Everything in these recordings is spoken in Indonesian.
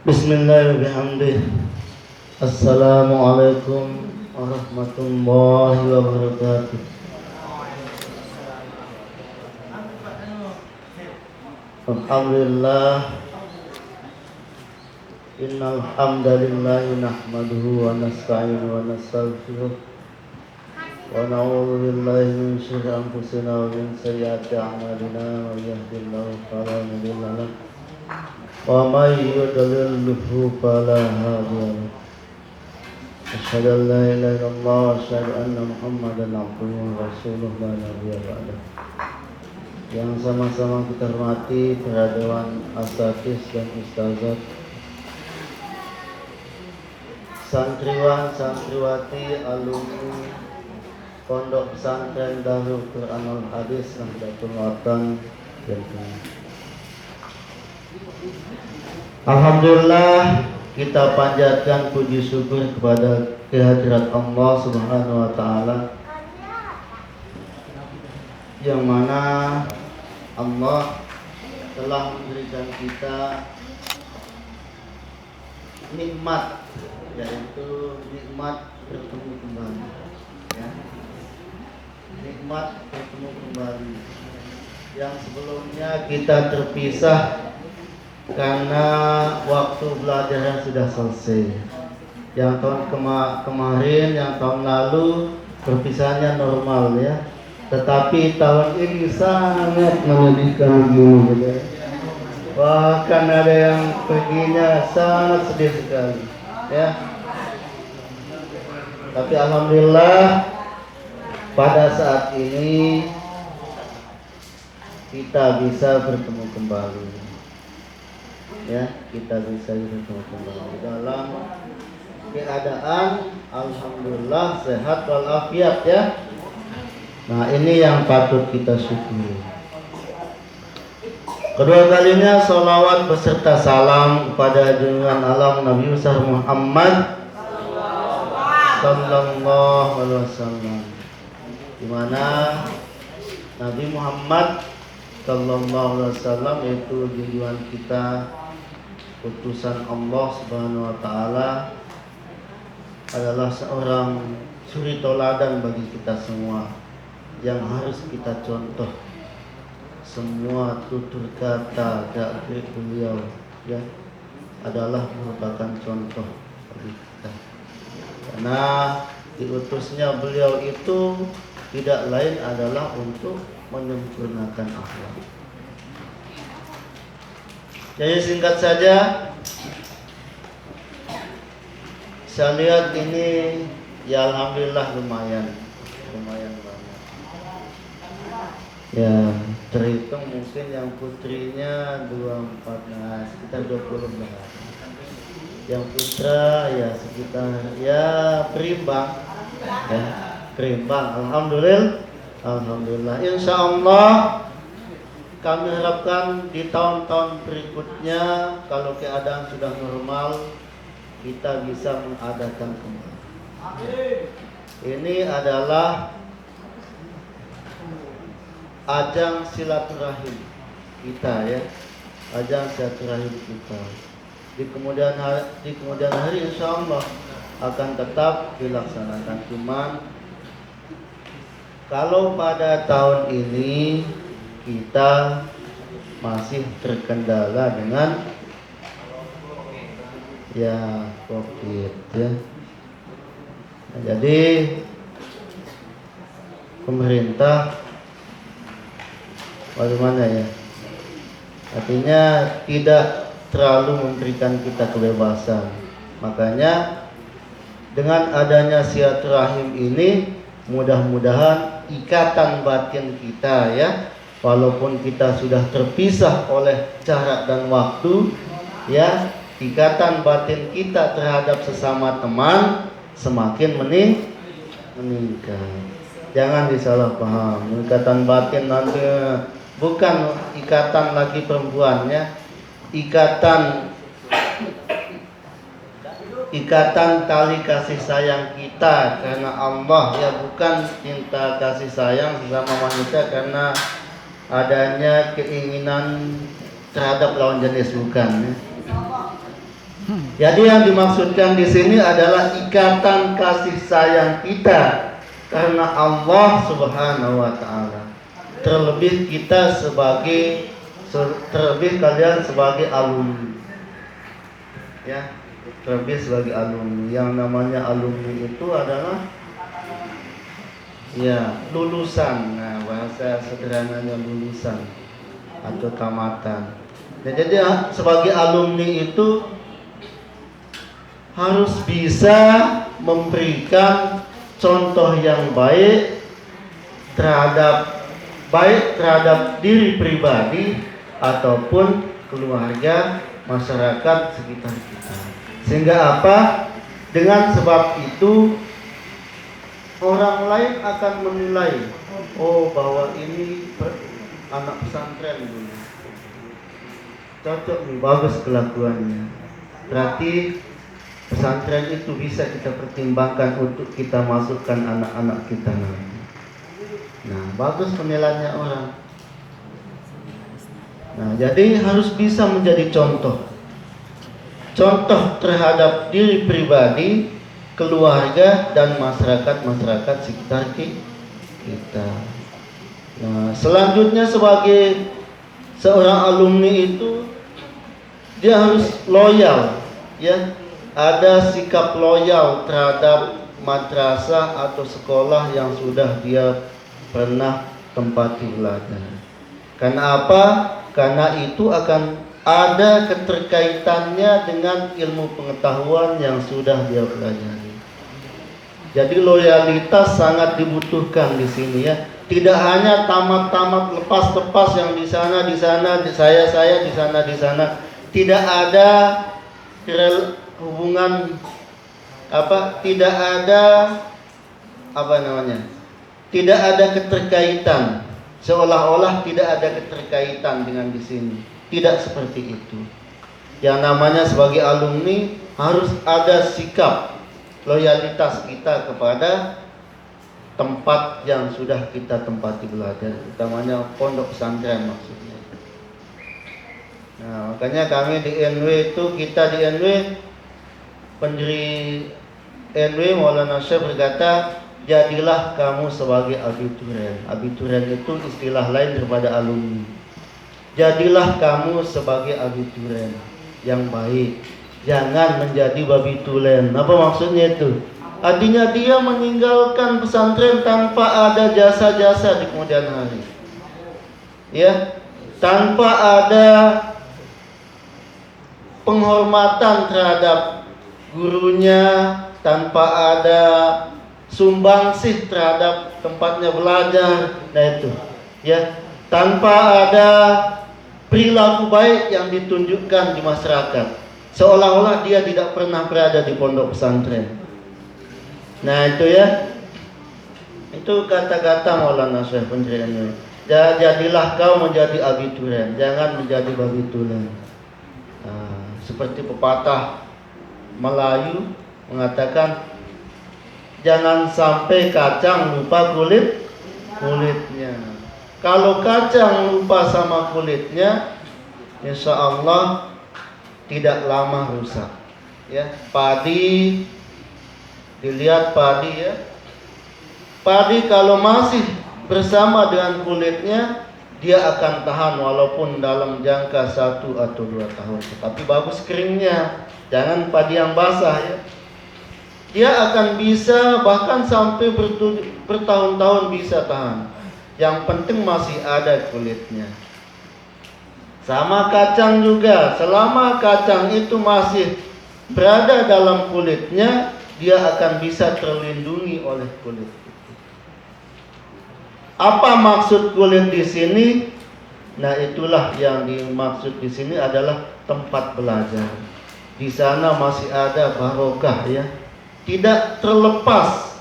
Bismillahirrahmanirrahim. Assalamualaikum warahmatullahi wabarakatuh. Alhamdulillah. Innal hamdalillah nahmaduhu wa nasta'inuhu wa nastaghfiruh wa na'udzu billahi min syururi anfusina wa min sayyiati a'malina. May yahdihillahu fala mudilla lahu wa may yudlilhu fala hadiya lahu. Asyhadu an la ilaha illallah wa asyhadu anna Muhammadan abduhu wa rasuluh la nabiyya ba'dahu. Yang sama-sama kita hormati para dewan asatidz dan ustazat, santriwan santriwati alumni Pondok Pesantren Darul Quranul Hadis Nahdlatul Watan yang Alhamdulillah, kita panjatkan puji syukur kepada kehadirat Allah Subhanahu wa taala, yang mana Allah telah memberikan kita nikmat, yaitu nikmat bertemu kembali, ya. Nikmat bertemu kembali yang sebelumnya kita terpisah karena waktu belajarnya sudah selesai. Yang tahun kemarin, yang tahun lalu perpisahannya normal, ya. Tetapi tahun ini sangat menyedihkan begini, ya. Bahkan ada yang perginya sangat sedih sekali, ya. Tapi alhamdulillah pada saat ini kita bisa bertemu kembali, ya. Kita bisa bertemu kembali dalam keadaan alhamdulillah sehat walafiat, ya. Nah, ini yang patut kita syukuri. Kedua kalinya salawat beserta salam kepada junjungan alam Nabi besar Muhammad sallallahu alaihi wasallam, di mana Nabi Muhammad sallallahu alaihi wasallam itu junjungan kita, utusan Allah Subhanahu wa taala, adalah seorang suri toladan bagi kita semua yang harus kita contoh. Semua tutur kata dari beliau, ya, adalah merupakan contoh bagi kita. Karena diutusnya beliau itu tidak lain adalah untuk menyempurnakan akhlak. Jadi singkat saja, saya lihat ini ya alhamdulillah lumayan banyak. Ya, terhitung mungkin yang putrinya 24, nah sekitar 20 lah. Yang putra ya sekitar ya berimbang, ya berimbang. Alhamdulillah. Insya Allah kami harapkan di tahun-tahun berikutnya kalau keadaan sudah normal kita bisa mengadakan kembali. Ini adalah ajang silaturahim kita, ya, ajang silaturahim kita. Di kemudian hari insya Allah akan tetap dilaksanakan. Cuman kalau pada tahun ini kita masih terkendala dengan ya COVID, ya. Nah, jadi pemerintah bagaimana, ya, artinya tidak terlalu memberikan kita kebebasan. Makanya dengan adanya silaturahim ini mudah-mudahan ikatan batin kita, ya, walaupun kita sudah terpisah oleh jarak dan waktu, ya, ikatan batin kita terhadap sesama teman semakin meningkat. Jangan disalah paham, ikatan batin nanti bukan ikatan lagi perempuannya, ikatan tali kasih sayang kita karena Allah, ya, bukan cinta kasih sayang sesama manusia karena adanya keinginan terhadap lawan jenis, bukan, ya. Jadi yang dimaksudkan di sini adalah ikatan kasih sayang kita karena Allah Subhanahu wa taala. Terlebih kalian sebagai alumni. Ya, terlebih sebagai alumni. Yang namanya alumni itu adalah ya lulusan. Nah, bahasa sederhananya lulusan atau tamatan. Nah, jadi sebagai alumni itu harus bisa memberikan contoh yang baik terhadap diri pribadi ataupun keluarga, masyarakat sekitar kita. Sehingga apa? Dengan sebab itu orang lain akan menilai, oh bahwa ini anak pesantren dulu, cocok nih, bagus kelakuannya. Berarti pesantren itu bisa kita pertimbangkan untuk kita masukkan anak-anak kita nanti. Nah, bagus penilaiannya orang. Nah, jadi harus bisa menjadi contoh terhadap diri pribadi, keluarga, dan masyarakat sekitar kita. Nah, selanjutnya sebagai seorang alumni itu dia harus loyal, ya. Ada sikap loyal terhadap madrasah atau sekolah yang sudah dia pernah tempati belajar. Karena apa? Karena itu akan ada keterkaitannya dengan ilmu pengetahuan yang sudah dia pelajari. Jadi loyalitas sangat dibutuhkan di sini, ya. Tidak hanya tamat-tamat lepas-lepas yang di sana, saya di sana. Tidak ada hubungan tidak ada keterkaitan, seolah-olah tidak ada keterkaitan dengan di sini. Tidak seperti itu. Yang namanya sebagai alumni harus ada sikap loyalitas kita kepada tempat yang sudah kita tempati belajar, utamanya pondok pesantren maksudnya. Nah, makanya kami di NW pendiri NW Maulana Syekh berkata, jadilah kamu sebagai abiturien. Abiturien itu istilah lain daripada alumni. Jadilah kamu sebagai abiturien yang baik. Jangan menjadi babitulen. Apa maksudnya itu? Artinya dia meninggalkan pesantren tanpa ada jasa-jasa di kemudian hari. Ya, tanpa ada penghormatan terhadap gurunya, tanpa ada sumbangsih terhadap tempatnya belajar. Nah itu, ya, tanpa ada perilaku baik yang ditunjukkan di masyarakat, seolah-olah dia tidak pernah berada di pondok pesantren. Nah itu, ya, itu kata-kata Maulana Syekh pendiriannya. Jadilah kau menjadi abiturien, jangan menjadi babitulen. Seperti pepatah Melayu mengatakan, jangan sampai kacang lupa kulitnya. Kalau kacang lupa sama kulitnya, insya Allah tidak lama rusak. Ya, padi, dilihat padi, ya. Padi kalau masih bersama dengan kulitnya, dia akan tahan walaupun dalam jangka 1 atau 2 tahun. Tetapi bagus keringnya, jangan padi yang basah, ya. Dia akan bisa bahkan sampai bertahun-tahun bisa tahan. Yang penting masih ada kulitnya. Sama kacang juga, selama kacang itu masih berada dalam kulitnya, dia akan bisa terlindungi oleh kulit itu. Apa maksud kulit di sini? Nah, itulah yang dimaksud di sini adalah tempat belajar. Di sana masih ada barokah, ya. Tidak terlepas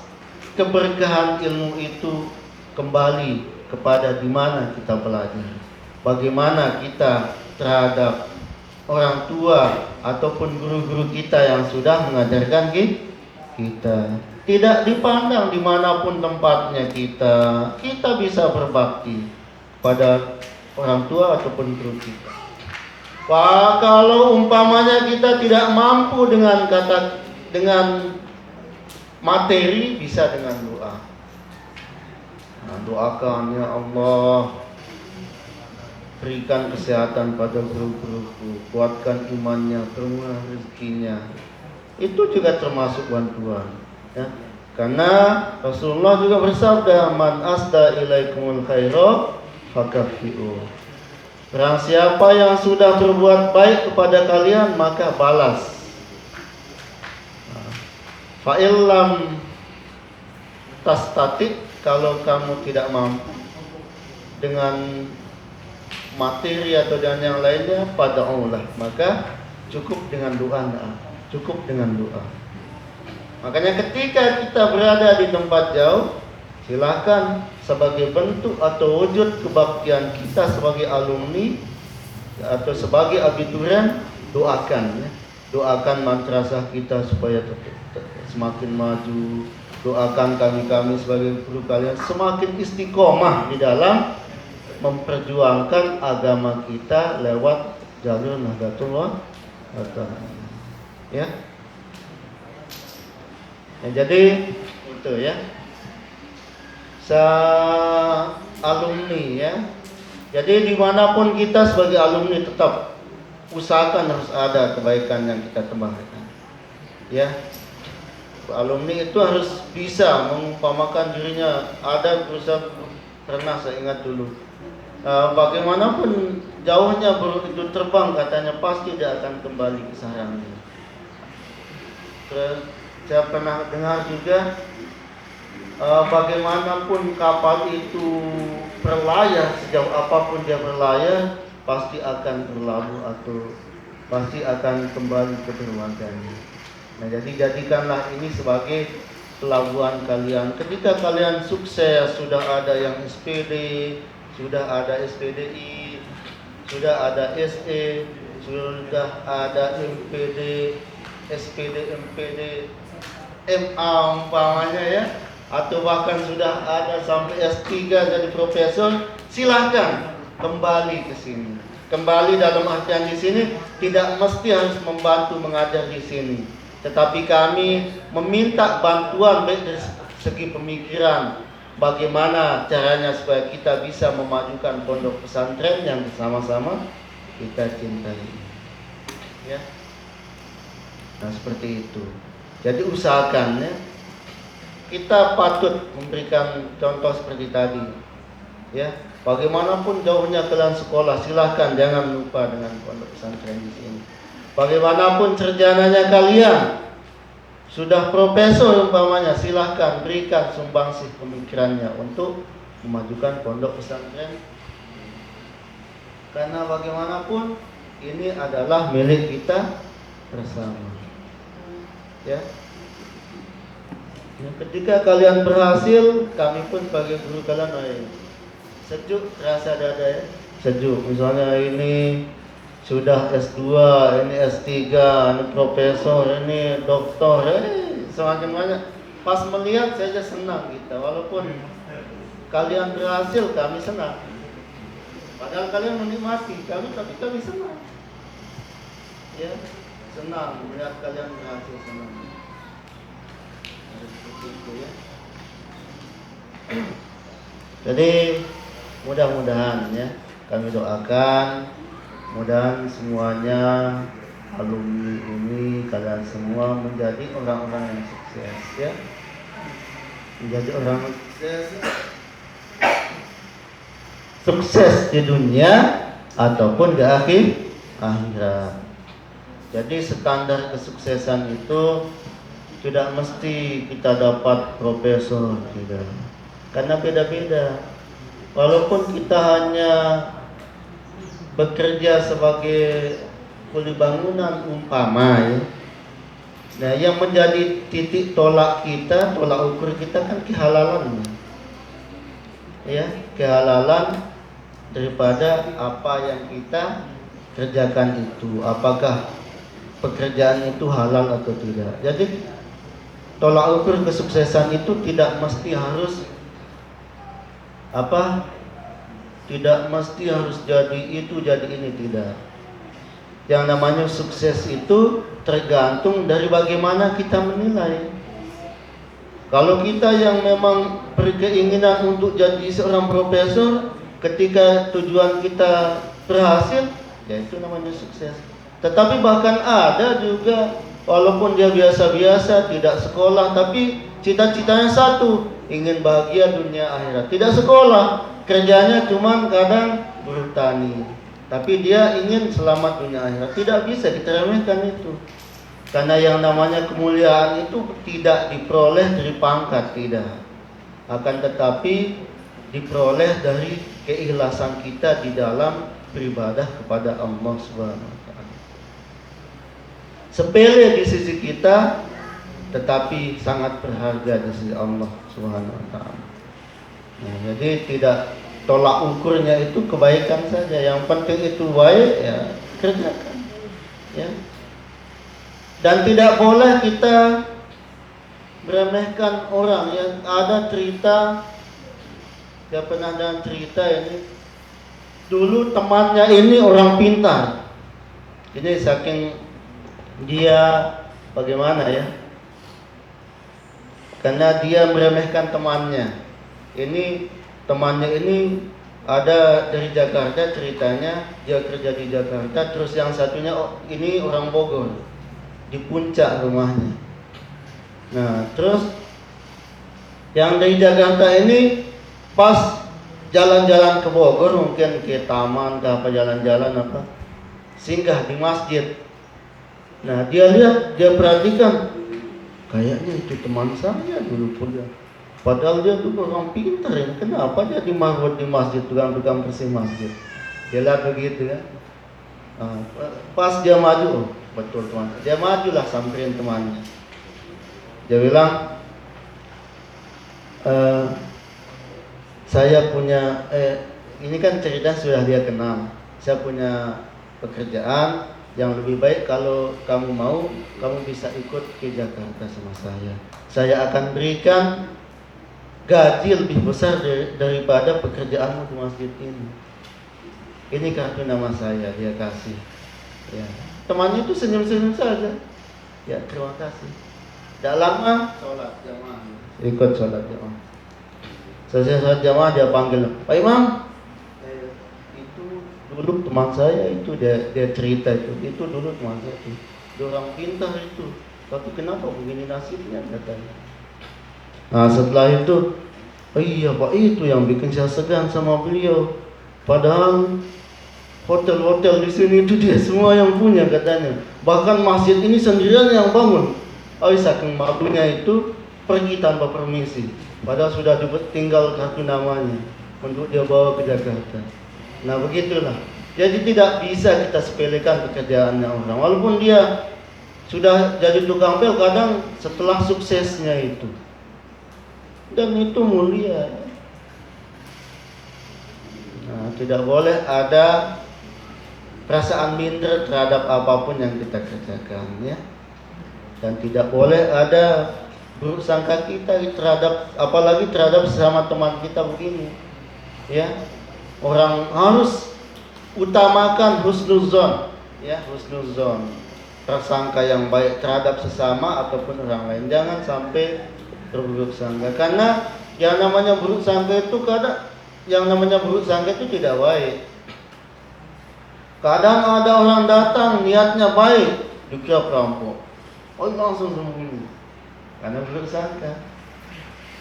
keberkahan ilmu itu kembali kepada di mana kita belajar. Bagaimana kita terhadap orang tua ataupun guru-guru kita yang sudah mengajarkan kita. Tidak dipandang dimanapun tempatnya kita bisa berbakti pada orang tua ataupun guru kita. Pak, kalau umpamanya kita tidak mampu dengan materi, bisa dengan doa. Nah, doakan, ya Allah, berikan kesehatan pada guru-guruku, kuatkan imannya, permudah rezekinya. Itu juga termasuk bantuan, ya. Karena Rasulullah juga bersabda, man asda ilaikumul khaira fakafi'u. Barang siapa yang sudah berbuat baik kepada kalian, maka balas. Fa'illam tastatik, kalau kamu tidak mampu dengan materi atau dengan yang lainnya, pada'ulah, maka cukup dengan doa. Cukup dengan doa. Makanya ketika kita berada di tempat jauh, silakan sebagai bentuk atau wujud kebaktian kita sebagai alumni atau sebagai abiturien, doakan, ya. Doakan madrasah kita supaya semakin maju. Doakan kami sebagai guru kalian semakin istiqomah di dalam memperjuangkan agama kita lewat jalur Nahdlatul Ulama. Ya. Jadi itu, ya. Alumni, ya. Jadi dimanapun kita sebagai alumni, tetap usahakan harus ada kebaikan yang kita tebarkan, ya. Alumni itu harus bisa mengumpamakan dirinya. Ada berusaha, pernah saya ingat dulu, bagaimanapun jauhnya burung itu terbang, katanya pasti dia akan kembali ke sarangnya. Terus saya pernah dengar juga, bagaimanapun kapal itu berlayar, sejauh apapun dia berlayar, pasti akan berlabuh atau pasti akan kembali ke dermaganya. Nah, jadi jadikanlah ini sebagai pelabuhan kalian. Ketika kalian sukses, sudah ada yang SPD, sudah ada SPDI, sudah ada SE, sudah ada MPD, SPD, MPD, MA umpamanya, ya, atau bahkan sudah ada sampai S3 jadi profesor, silahkan kembali ke sini. Kembali dalam artian di sini tidak mesti harus membantu mengajar di sini, tetapi kami meminta bantuan baik dari segi pemikiran, bagaimana caranya supaya kita bisa memajukan pondok pesantren yang sama-sama kita cintai, ya. Nah, seperti itu. Jadi usahakan, ya, kita patut memberikan contoh seperti tadi, ya. Bagaimanapun jauhnya kalian sekolah, silahkan jangan lupa dengan pondok pesantren di sini. Bagaimanapun sarjananya kalian, sudah profesor umpamanya, silahkan berikan sumbangsih pemikirannya untuk memajukan pondok pesantren. Karena bagaimanapun ini adalah milik kita bersama, ya. Ketika kalian berhasil, kami pun sebagai guru kalian sejuk, terasa dada, ya, sejuk. Misalnya ini sudah S2, ini S3, ini profesor, ini doktor, semakin banyak. Pas melihat saja senang kita. Walaupun kalian berhasil, kami senang. Padahal kalian menikmati kami, tapi kami senang, ya, senang melihat kalian berhasil, senang. Seperti itu, ya. Jadi mudah-mudahan, ya, kami doakan mudah semuanya alumni ini, kalian semua menjadi orang-orang yang sukses, ya, menjadi orang sukses di dunia ataupun di akhirat. Jadi standar kesuksesan itu tidak mesti kita dapat profesor, tidak, karena beda-beda. Walaupun kita hanya bekerja sebagai kuli bangunan umpama, ya. Nah, yang menjadi titik tolak kita, tolak ukur kita kan kehalalan, ya, kehalalan daripada apa yang kita kerjakan itu, apakah pekerjaan itu halal atau tidak. Jadi tolak ukur kesuksesan itu tidak mesti harus tidak mesti harus jadi itu, jadi ini, tidak. Yang namanya sukses itu tergantung dari bagaimana kita menilai. Kalau kita yang memang berkeinginan untuk jadi seorang profesor, ketika tujuan kita berhasil, ya itu namanya sukses. Tetapi bahkan ada juga, walaupun dia biasa-biasa, tidak sekolah, tapi cita-citanya satu, ingin bahagia dunia akhirat. Tidak sekolah, kerjanya cuma kadang bertani, tapi dia ingin selamat dunia akhirat. Tidak bisa kita remehkan itu. Karena yang namanya kemuliaan itu tidak diperoleh dari pangkat, tidak. Akan tetapi diperoleh dari keikhlasan kita di dalam beribadah kepada Allah Subhanahu wa taala. Sepele di sisi kita, tetapi sangat berharga di sisi Allah Subhanahu wa taala. Nah, jadi tidak tolak ukurnya itu kebaikan saja. Yang penting itu baik, ya kerjakan. Ya. Dan tidak boleh kita meremehkan orang. Yang ada cerita, dia pernah ada cerita ini, dulu temannya ini orang pintar. Ini saking dia bagaimana ya, karena dia meremehkan temannya. Ini temannya ini ada dari Jakarta ceritanya, dia kerja di Jakarta. Terus yang satunya ini orang Bogor, di puncak rumahnya. Nah, terus yang dari Jakarta ini pas jalan-jalan ke Bogor, mungkin ke taman, ke apa, jalan-jalan apa, singgah di masjid. Nah, dia lihat, dia perhatikan, kayaknya itu teman saya dulu kuliah. Padahal dia dulu orang pintar ya. Kenapa dia dimarbot di masjid, tukang-tukang bersih masjid? Dia lihat begitu kan. Nah, pas dia maju, betul teman. Dia majulah samperin temannya. Dia bilang, saya punya, ini kan cerita sudah dia kenal. Saya punya pekerjaan yang lebih baik, kalau kamu mau, kamu bisa ikut ke Jakarta sama saya. Saya akan berikan gaji lebih besar daripada pekerjaanmu di masjid ini. Ini kartu nama saya, dia kasih. Ya. Temannya itu senyum-senyum saja. Ya, terima kasih. Tidak lama sholat jamaah, ikut sholat jamaah. Selesai sholat jamaah, dia panggil, Pak Imam, itu dulu teman saya itu, dia cerita itu dulu teman saya itu, dia orang pintar itu, tapi kenapa begini nasibnya, katanya. Nah, setelah itu, oh iya Pak, itu yang bikin saya segan sama beliau. Padahal hotel-hotel di sini itu dia semua yang punya, katanya. Bahkan masjid ini sendirian yang bangun. Oh, saking malunya itu pergi tanpa permisi. Padahal sudah tinggal kartu namanya untuk dia bawa ke Jakarta. Nah, begitulah. Jadi tidak bisa kita sepelekan pekerjaannya orang. Walaupun dia sudah jadi tukang pel, kadang setelah suksesnya itu. Dan itu mulia. Nah, tidak boleh ada perasaan minder terhadap apapun yang kita kerjakan, ya. Dan tidak boleh ada buruk sangka kita terhadap, apalagi terhadap sesama teman kita begini, ya. Orang harus utamakan husnuzon, ya, husnuzon, prasangka yang baik terhadap sesama ataupun orang lain. Jangan sampai berburuk sangka, karena yang namanya buruk sangka itu tidak baik. Kadang ada orang datang niatnya baik, dikira perampok, oh langsung sembunyi karena buruk sangka.